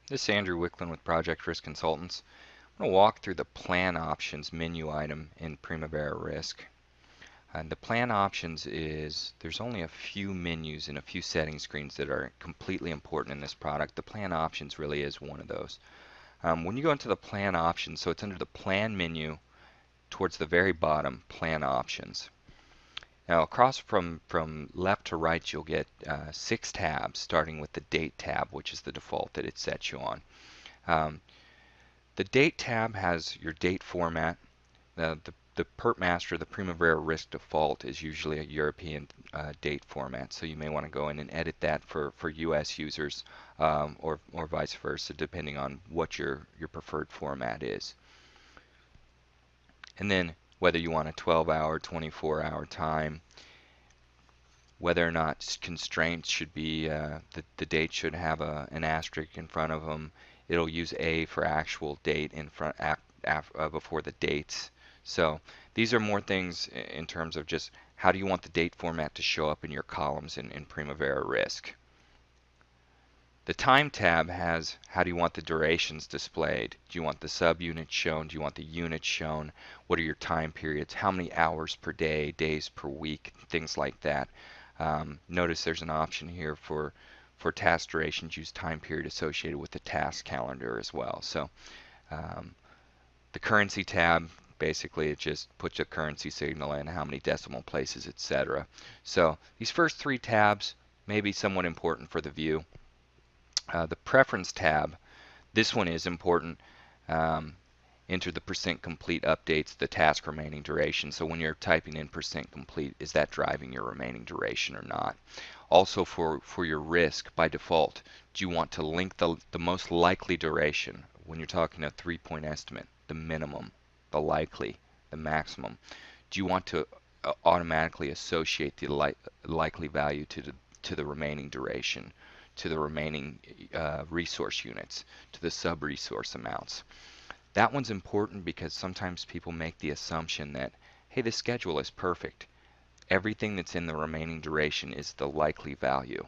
This is Andrew Wicklund with Project Risk Consultants. I'm going to walk through the Plan Options menu item in Primavera Risk. And the Plan Options there's only a few menus and a few setting screens that are completely important in this product. The Plan Options really is one of those. When you go into the Plan Options, so it's under the Plan menu towards the very bottom, Plan Options. Now across from left to right you'll get 6 tabs, starting with the Date tab, which is the default that it sets you on. The Date tab has your date format. The Pertmaster, the Primavera Risk default, is usually a European date format, so you may want to go in and edit that for US users, or vice versa, depending on what your preferred format is. And then whether you want a 12-hour, 24-hour time, whether or not constraints should be, the date should have an asterisk in front of them. It'll use A for actual date in front before the dates. So these are more things in terms of just how do you want the date format to show up in your columns in Primavera Risk. The Time tab has how do you want the durations displayed. Do you want the subunits shown? Do you want the units shown? What are your time periods? How many hours per day, days per week, things like that. Notice there's an option here for task durations, use time period associated with the task calendar as well. So the Currency tab, basically it just puts a currency signal in, how many decimal places, etc. So these first 3 tabs may be somewhat important for the view. The Preference tab, this one is important. Enter the % complete updates, the task remaining duration. So when you're typing in % complete, is that driving your remaining duration or not? Also for your risk, by default, do you want to link the most likely duration? When you're talking a 3-point estimate, the minimum, the likely, the maximum, do you want to automatically associate the likely value to the remaining duration, to the remaining resource units, to the sub-resource amounts? That one's important because sometimes people make the assumption that, hey, the schedule is perfect. Everything that's in the remaining duration is the likely value.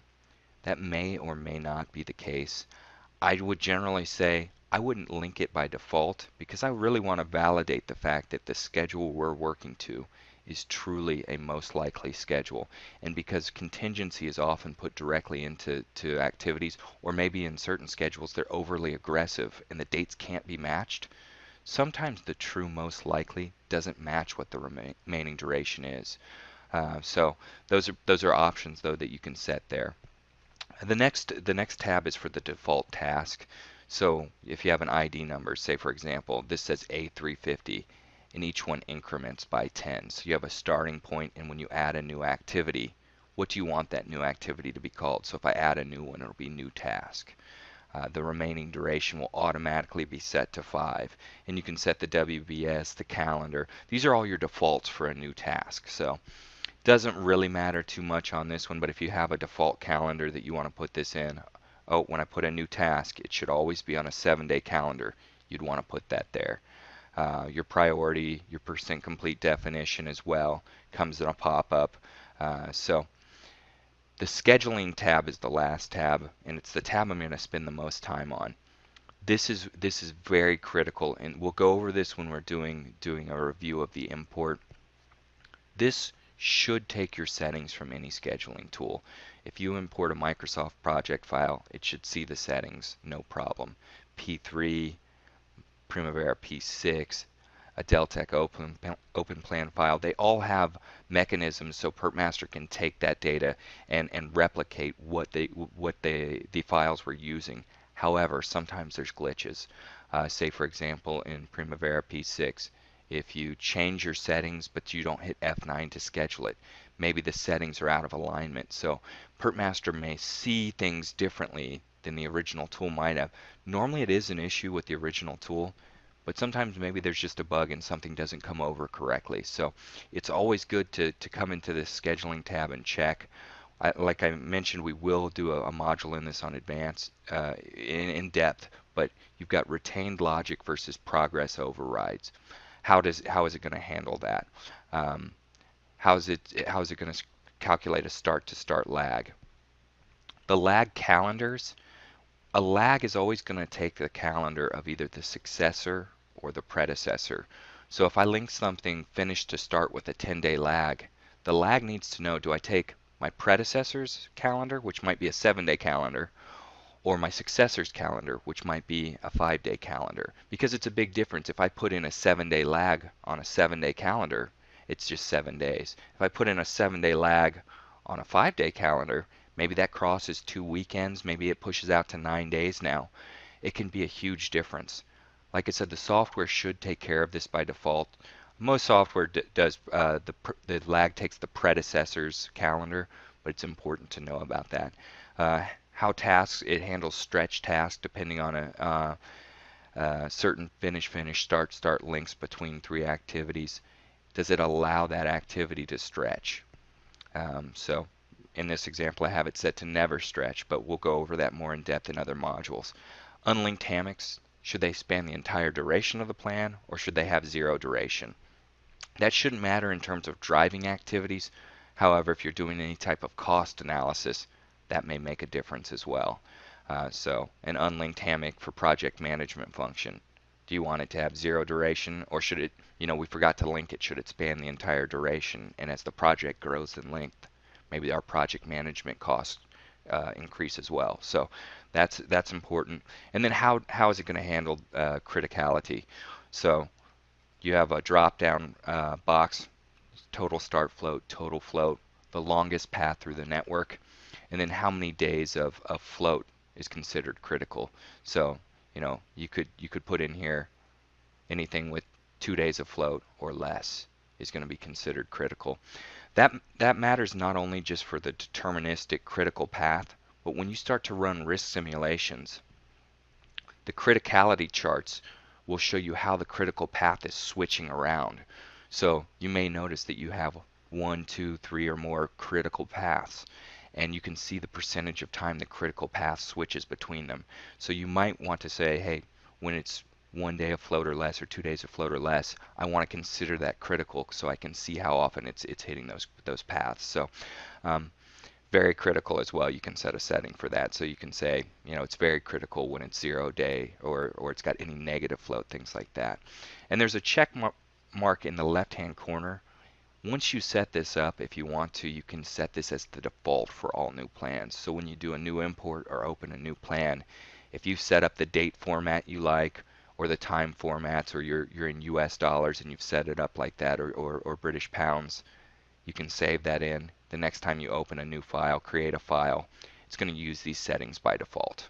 That may or may not be the case. I would generally say I wouldn't link it by default because I really want to validate the fact that the schedule we're working to is truly a most likely schedule. And because contingency is often put directly into activities, or maybe in certain schedules they're overly aggressive and the dates can't be matched, sometimes the true most likely doesn't match what the remaining duration is. So those are options though that you can set there. The next tab is for the default task. So if you have an ID number, say for example, this says A350, and each one increments by 10. So you have a starting point, and when you add a new activity, what do you want that new activity to be called? So if I add a new one, it'll be new task. The remaining duration will automatically be set to 5. And you can set the WBS, the calendar. These are all your defaults for a new task. So doesn't really matter too much on this one, but if you have a default calendar that you want to put this in, oh, when I put a new task, it should always be on a 7-day calendar. You'd want to put that there. Your priority, your % complete definition as well comes in a pop-up. So the scheduling tab is the last tab, and it's the tab I'm going to spend the most time on. This is very critical, and we'll go over this when we're doing a review of the import. This should take your settings from any scheduling tool. If you import a Microsoft project file, it should see the settings, no problem. P3, Primavera P6, a Deltek open plan file, they all have mechanisms so Pertmaster can take that data and replicate what the files we're using. However, sometimes there's glitches. Say for example in Primavera P6, if you change your settings but you don't hit F9 to schedule it, maybe the settings are out of alignment. So Pertmaster may see things differently than the original tool might have. Normally it is an issue with the original tool, but sometimes maybe there's just a bug and something doesn't come over correctly. So it's always good to come into this scheduling tab and check. Like I mentioned, we will do a module in this on advanced in depth, but you've got retained logic versus progress overrides. How is it going to handle that? How is it going to calculate a start to start lag? The lag calendars, a lag is always going to take the calendar of either the successor or the predecessor. So if I link something finished to start with a 10-day lag, the lag needs to know, do I take my predecessor's calendar, which might be a 7-day calendar, or my successor's calendar, which might be a 5-day calendar? Because it's a big difference. If I put in a 7-day lag on a 7-day calendar, it's just 7 days. If I put in a 7-day lag on a 5-day calendar, maybe that crosses 2 weekends, maybe it pushes out to 9 days now. It can be a huge difference. Like I said, the software should take care of this by default. Most software does, the lag takes the predecessor's calendar, but it's important to know about that. How tasks, it handles stretch tasks depending on a certain finish, start links between 3 activities. Does it allow that activity to stretch? So in this example, I have it set to never stretch, but we'll go over that more in depth in other modules. Unlinked hammocks, should they span the entire duration of the plan, or should they have 0 duration? That shouldn't matter in terms of driving activities. However, if you're doing any type of cost analysis, that may make a difference as well. So an unlinked hammock for project management function. Do you want it to have 0 duration, or should it, we forgot to link it, should it span the entire duration? And as the project grows in length, maybe our project management costs increase as well. So that's important. And then how is it going to handle criticality? So you have a drop-down box, total start float, total float, the longest path through the network, and then how many days of float is considered critical. So you could put in here anything with 2 days of float or less is going to be considered critical. That matters not only just for the deterministic critical path, but when you start to run risk simulations, the criticality charts will show you how the critical path is switching around. So you may notice that you have 1, 2, 3 or more critical paths, and you can see the percentage of time the critical path switches between them. So you might want to say, hey, when it's 1 day of float or less or 2 days of float or less, I want to consider that critical so I can see how often it's hitting those paths. So very critical as well. You can set a setting for that. So you can say, it's very critical when it's 0 day or it's got any negative float, things like that. And there's a check mark in the left-hand corner. Once you set this up, if you want to, you can set this as the default for all new plans. So when you do a new import or open a new plan, if you set up the date format you like, or the time formats, or you're in US dollars and you've set it up like that, or British pounds, you can save that in. The next time you open a new file, create a file, it's going to use these settings by default.